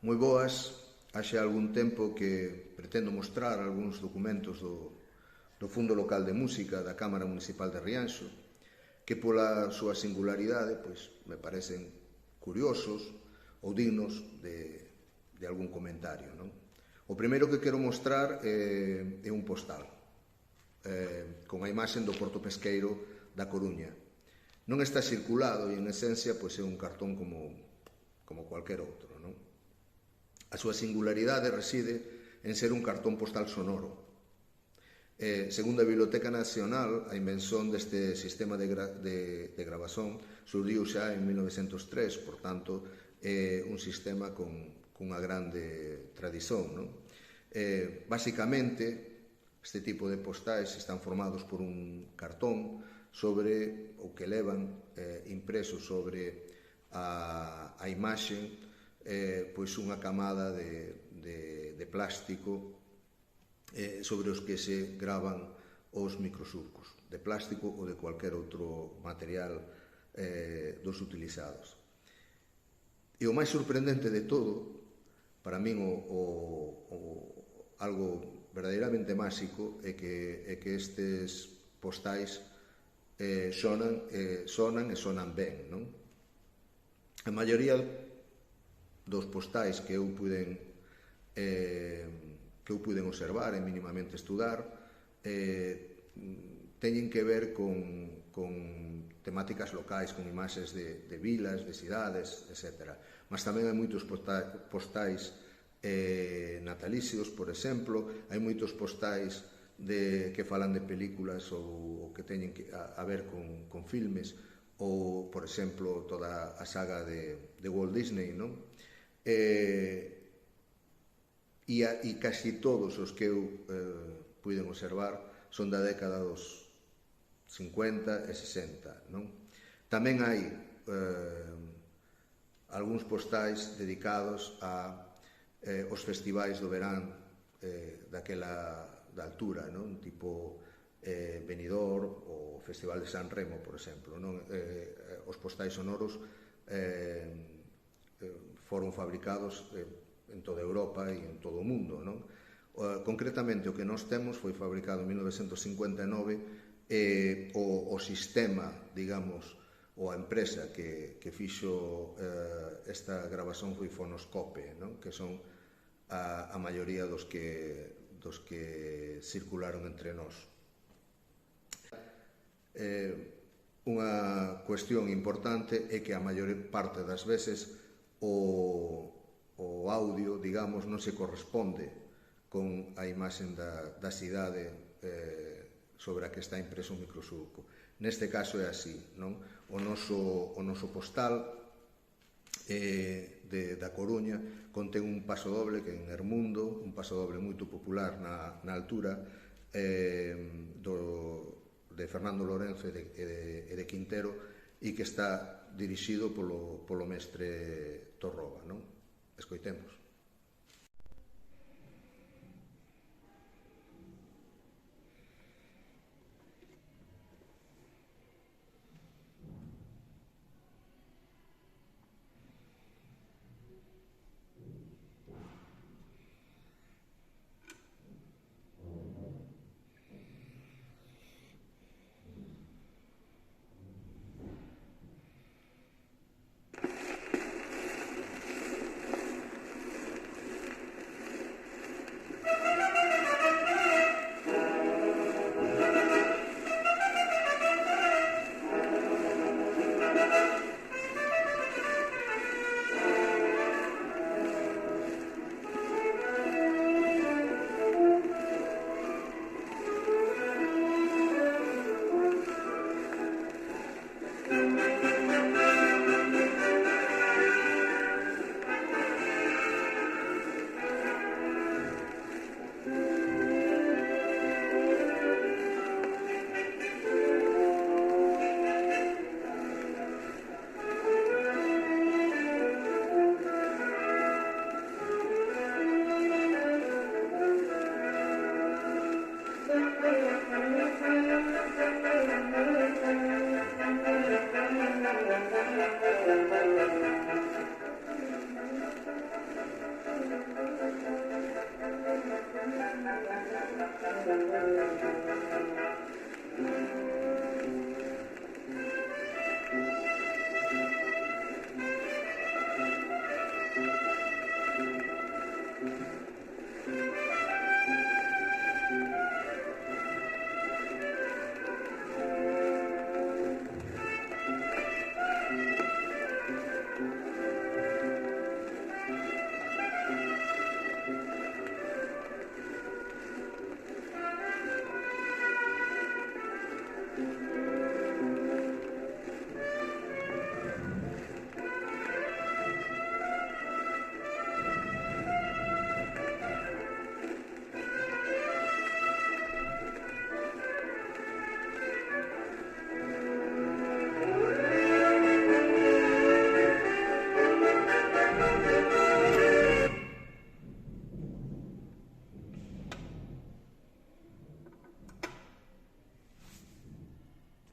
Moi boas, haxe algún tempo que pretendo mostrar algúns documentos do Fundo Local de Música da Cámara Municipal de Rianxo, que pola súa singularidade me parecen curiosos ou dignos de algún comentario. O primeiro que quero mostrar é un postal con a imaxe do Porto Pesqueiro da Coruña. Non está circulado e, en esencia, é un cartón como cualquier outro. A súa singularidade reside en ser un cartón postal sonoro. Segundo a Biblioteca Nacional, a invención deste sistema de grabazón surdiu xa en 1903, por tanto, é un sistema con unha grande tradición. Basicamente, este tipo de postais están formados por un cartón sobre o que levan impreso sobre a imaxe unha camada de plástico sobre os que se gravan os microsurcos, de plástico ou de cualquier outro material dos utilizados. E o máis sorprendente de todo, para min algo verdadeiramente máxico, é que estes postais sonan e sonan ben. A maioría dos postais que eu puiden observar e minimamente estudar teñen que ver con temáticas locais, con imaxes de vilas, de cidades, etc. Mas tamén hai moitos postais natalicios, por exemplo, hai moitos postais que falan de películas ou que teñen a ver con filmes, ou, por exemplo, toda a saga de Walt Disney, e casi todos os que eu puiden observar son da década dos 50 e 60. Tamén hai algúns postais dedicados aos festivais do verán daquela altura, tipo Benidorm ou Festival de San Remo, por exemplo. Os postais sonoros foron fabricados en toda Europa e en todo o mundo. Concretamente, o que nós temos foi fabricado en 1959 e o sistema, digamos, ou a empresa que fixo esta grabazón foi Fonoscope, que son a maioría dos que circularon entre nós. Unha cuestión importante é que a maior parte das veces o audio, digamos, non se corresponde con a imaxe da cidade sobre a que está impreso o microsurco. Neste caso é así. O noso postal da Coruña contén un pasodoble que en Hermundo, un pasodoble moito popular na altura de Fernando Lorenzo e de Quintero, e que está dirixido polo mestre Torroba. Escoitemos.